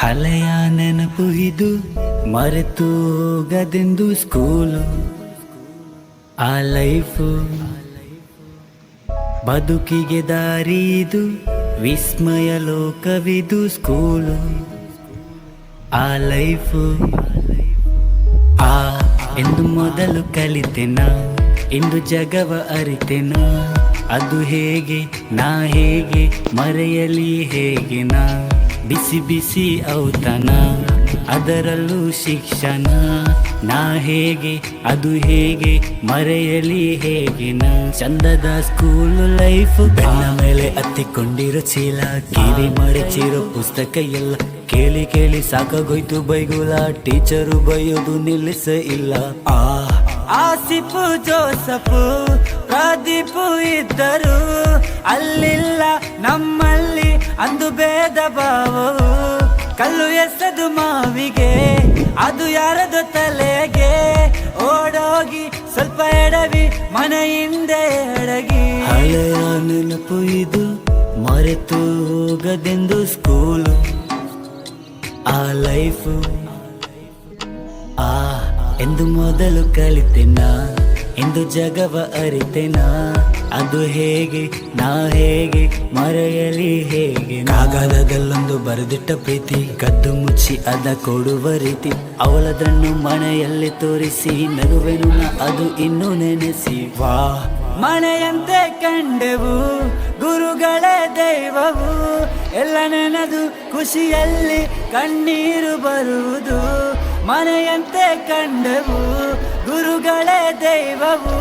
ಹಳೆಯ ನೆನಪು ಇದು ಮರೆತು ಹೋಗದೆಂದು ಸ್ಕೂಲು ಆ ಲೈಫು ಬದುಕಿಗೆ ದಾರಿ ಇದು ವಿಸ್ಮಯ ಲೋಕವಿದು ಸ್ಕೂಲು ಆ ಲೈಫು ಎಂದು ಮೊದಲು ಕಲಿತೆನ ಇಂದು ಜಗವ ಅರಿತೆನ ಅದು ಹೇಗೆ ನಾ ಹೇಗೆ ಮರೆಯಲಿ ಹೇಗೆ ನಾ ಬಿಸಿ ಬಿಸಿ ಔತಣ ಅದರಲ್ಲೂ ಶಿಕ್ಷಣ ನಾ ಹೇಗೆ ಅದು ಹೇಗೆ ಮರೆಯಲಿ ಹೇಗೆ ನಾ ಚಂದದ ಸ್ಕೂಲ್ ಲೈಫ್ ಬೆನ್ನ ಮೇಲೆ ಹತ್ತಿಕೊಂಡಿರೋ ಚೀಲ ಕಿವಿ ಮಡಚಿರೋ ಪುಸ್ತಕ ಎಲ್ಲ ಕೇಳಿ ಕೇಳಿ ಸಾಕಾಗೋಯ್ತು ಬೈಗುಲ ಟೀಚರು ಬೈಯೋದು ನಿಲ್ಲಿಸ ಇಲ್ಲ ಆಸಿಫು ಜೋಸಫು ಪ್ರದೀಪು ಇದ್ದರು ಅಲ್ಲಿಲ್ಲ ನಮ್ಮಲ್ಲಿ ಅಂದು ಭೇದ ಭಾವವು ಕಲ್ಲು ಎಸೆದು ಮಾವಿಗೆ ಅದು ಯಾರದು ತಲೆಗೆ ಓಡೋಗಿ ಸ್ವಲ್ಪ ಎಡವಿ ಮನೆ ಹಿಂದೆ ಎಡಗಿ ಹಳೆಯ ನೆನಪು ಇದು ಮರೆತು ಹೋಗದೆಂದು ಸ್ಕೂಲು ಆ ಲೈಫು ಎಂದು ಮೊದಲು ಕಲಿತೆನ ಎಂದು ಜಗವ ಅರಿತೆನ ಅದು ಹೇಗೆ ನಾ ಹೇಗೆ ಮರೆಯಲಿ ಹೇಗೆ ಕಾಗದದಲ್ಲೊಂದು ಬರೆದಿಟ್ಟ ಪ್ರೀತಿ ಕದ್ದು ಮುಚ್ಚಿ ಅದ ಕೊಡುವ ರೀತಿ ಅವಳದನ್ನು ಮನೆಯಲ್ಲಿ ತೋರಿಸಿ ನಗುವೆನು ಅದು ಇನ್ನೂ ನೆನೆಸಿ ಮನೆಯಂತೆ ಕಂಡೆವು ಗುರುಗಳೇ ದೈವವು ಎಲ್ಲ ನೆನೆದು ಖುಷಿಯಲ್ಲಿ ಕಣ್ಣೀರು ಬರುವುದು ಮನೆಯಂತೆ ಕಂಡೆವು ಗುರುಗಳೇ ದೈವವು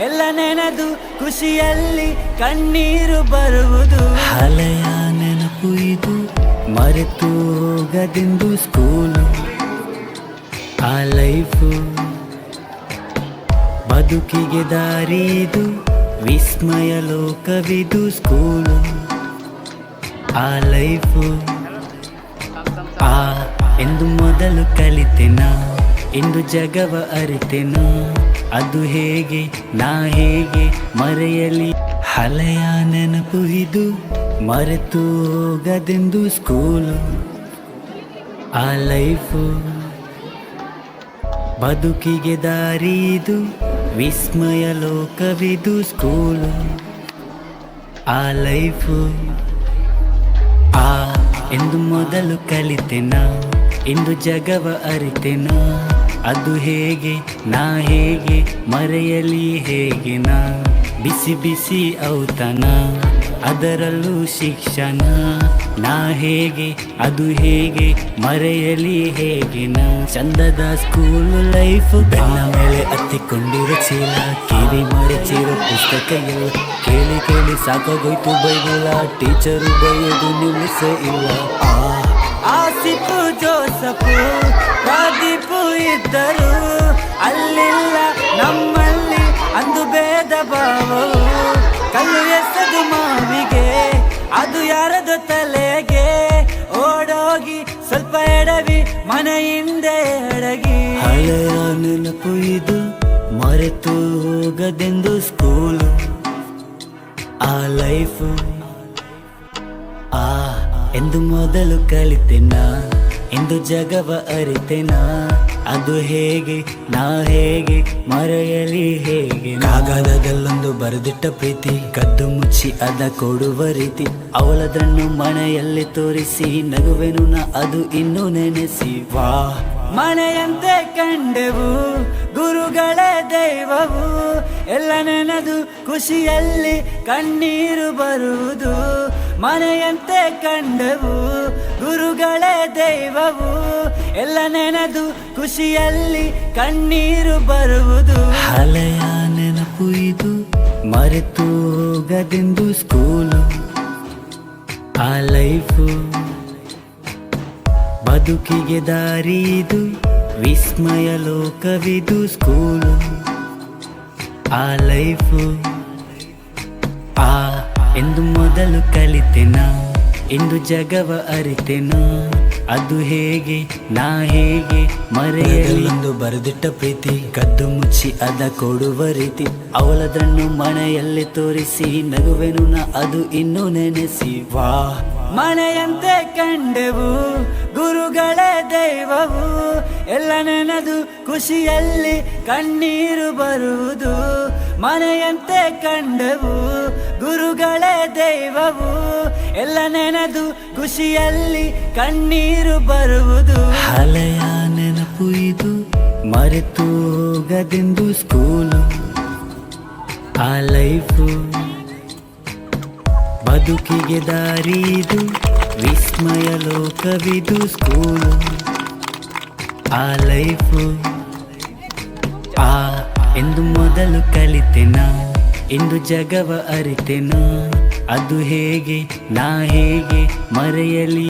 ಎಲ್ಲ ನೆನೆದು ಖುಷಿಯಲ್ಲಿ ಕಣ್ಣೀರು ಬರುವುದು ಹಳೆಯ ನೆನಪು ಇದು ಮರೆತು ಹೋಗದೆಂದು ಸ್ಕೂಲು ಆ ಲೈಫು ಬದುಕಿಗೆ ದಾರಿ ಇದು ವಿಸ್ಮಯ ಲೋಕವಿದು ಸ್ಕೂಲು ಆ ಲೈಫು ಎಂದು ಮೊದಲು ಕಲಿತೆನ ಇಂದು ಜಗವ ಅರಿತೆನ ಅದು ಹೇಗೆ ನಾ ಹೇಗೆ ಮರೆಯಲಿ ಹಳೆಯ ನೆನಪು ಇದು ಮರೆತು ಹೋಗದೆಂದು ಸ್ಕೂಲು ಆ ಲೈಫು ಬದುಕಿಗೆ ದಾರಿ ಇದು ವಿಸ್ಮಯ ಲೋಕವಿದು ಸ್ಕೂಲು ಆ ಲೈಫು ಎಂದು ಮೊದಲು ಕಲಿತೆನ ಇಂದು ಜಗವ ಅರಿತೆನ ಅದು ಹೇಗೆ ನಾ ಹೇಗೆ ಮರೆಯಲಿ ಹೇಗೆ ನಾ ಬಿಸಿ ಬಿಸಿ ಔತಣ ಅದರಲ್ಲೂ ಶಿಕ್ಷಣ ನಾ ಹೇಗೆ ಅದು ಹೇಗೆ ಮರೆಯಲಿ ಹೇಗೆ ನಾ ಚಂದದ ಸ್ಕೂಲ್ ಲೈಫ್ ಬೆನ್ನ ಮೇಲೆ ಹತ್ತಿಕೊಂಡಿರೋ ಚೀಲ ಕಿವಿ ಮಡಚಿರೋ ಪುಸ್ತಕ ಎಲ್ಲ ಕೇಳಿ ಕೇಳಿ ಸಾಕಾಗೋಯ್ತು ಬೈಗುಲ ಟೀಚರು ಬೈಯೋದು ನಿಲ್ಲಿಸ ಇಲ್ಲ ಆಸಿಫು ಜೋಸಫು ಪ್ರದೀಪು ಇದ್ದರು ಅಲ್ಲಿಲ್ಲ ನಮ್ಮಲ್ಲಿ ಅಂದು ಭೇದ ಭಾವವು ಕಲ್ಲು ಎಸೆದು ಮಾವಿಗೆ ಅದು ಯಾರದು ತಲೆಗೆ ಓಡೋಗಿ ಸ್ವಲ್ಪ ಎಡವಿ ಮನೆ ಹಿಂದೆ ಎಡಗಿ ಹಳೆಯ ನೆನಪು ಇದು ಮರೆತು ಹೋಗದೆಂದು ಸ್ಕೂಲು ಆ ಲೈಫು ಎಂದು ಮೊದಲು ಕಲಿತೆನ ಎಂದು ಜಗವ ಅರಿತೆನ ಅದು ಹೇಗೆ ನಾ ಹೇಗೆ ಮರೆಯಲಿ ಹೇಗೆ ಕಾಗದದಲ್ಲೊಂದು ಬರೆದಿಟ್ಟ ಪ್ರೀತಿ ಕದ್ದು ಮುಚ್ಚಿ ಅದ ಕೊಡುವ ರೀತಿ ಅವಳದನ್ನು ಮನೆಯಲ್ಲಿ ತೋರಿಸಿ ನಗುವೆನು ಅದು ಇನ್ನೂ ನೆನೆಸಿ ಮನೆಯಂತೆ ಕಂಡೆವು ಗುರುಗಳೇ ದೈವವು ಎಲ್ಲ ನೆನೆದು ಖುಷಿಯಲ್ಲಿ ಕಣ್ಣೀರು ಬರುವುದು ಮನೆಯಂತೆ ಕಂಡೆವು ಗುರುಗಳೇ ದೈವವು ಎಲ್ಲ ನೆನೆದು ಖುಷಿಯಲ್ಲಿ ಕಣ್ಣೀರು ಬರುವುದು ಹಳೆಯ ನೆನಪು ಇದು ಮರೆತು ಹೋಗದೆಂದು ಸ್ಕೂಲು ಆ ಲೈಫು ಬದುಕಿಗೆ ದಾರಿ ಇದು ವಿಸ್ಮಯ ಲೋಕವಿದು ಸ್ಕೂಲು ಆ ಲೈಫು ಎಂದು ಮೊದಲು ಕಲಿತೆನ ಇಂದು ಜಗವ ಅರಿತೆನ ಅದು ಹೇಗೆ ನಾ ಹೇಗೆ ಮರೆಯಲು ಬರೆದಿಟ್ಟ ಪ್ರೀತಿ ಕದ್ದು ಮುಚ್ಚಿ ಅದ ಕೊಡುವ ರೀತಿ ಅವಳದನ್ನು ಮನೆಯಲ್ಲಿ ತೋರಿಸಿ ನಗುವೆನು ಅದು ಇನ್ನೂ ನೆನೆಸಿ ಮನೆಯಂತೆ ಕಂಡೆವು ಗುರುಗಳೇ ದೈವವು ಎಲ್ಲ ನೆನೆದು ಖುಷಿಯಲ್ಲಿ ಕಣ್ಣೀರು ಬರುವುದು ಮನೆಯಂತೆ ಕಂಡವು ಗುರುಗಳೇ ದೈವವು ಎಲ್ಲ ನೆನೆದು ಖುಷಿಯಲ್ಲಿ ಕಣ್ಣೀರು ಬರುವುದು ಹಳೆಯ ನೆನಪು ಇದು ಮರೆತು ಹೋಗದೆಂದು ಸ್ಕೂಲು ಆ ಲೈಫು ಬದುಕಿಗೆ ದಾರಿದು ವಿಸ್ಮಯ ಲೋಕವಿದು ಸ್ಕೂಲು ಆ ಲೈಫು ಎಂದು ಮೊದಲು ಕಲಿತೆನ ಇಂದು ಜಗವ ಅರಿತೆನ ಅದು ಹೇಗೆ ನಾ ಹೇಗೆ ಮರೆಯಲಿ